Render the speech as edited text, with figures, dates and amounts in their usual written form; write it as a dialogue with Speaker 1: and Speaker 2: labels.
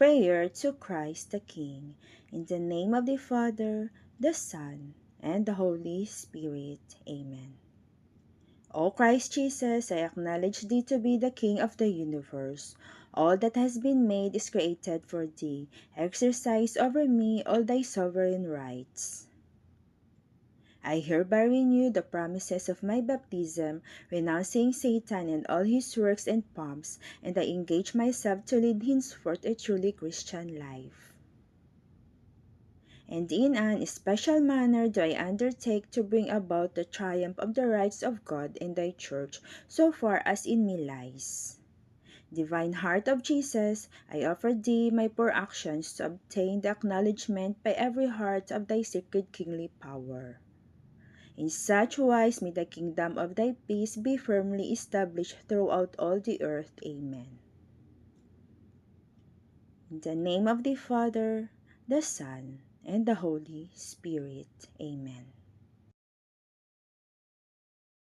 Speaker 1: Prayer to Christ the King. In the name of the Father, the Son, and the Holy Spirit. Amen. O Christ Jesus, I acknowledge Thee to be the King of the universe. All that has been made is created for Thee. Exercise over me all Thy sovereign rights. I hereby renew the promises of my baptism, renouncing Satan and all his works and pomps, and I engage myself to lead henceforth a truly Christian life. And in an especial manner do I undertake to bring about the triumph of the rights of God and Thy Church, so far as in me lies. Divine Heart of Jesus, I offer Thee my poor actions to obtain the acknowledgement by every heart of Thy sacred kingly power. In such wise may the kingdom of Thy peace be firmly established throughout all the earth. Amen. In the name of the Father, the Son, and the Holy Spirit. Amen.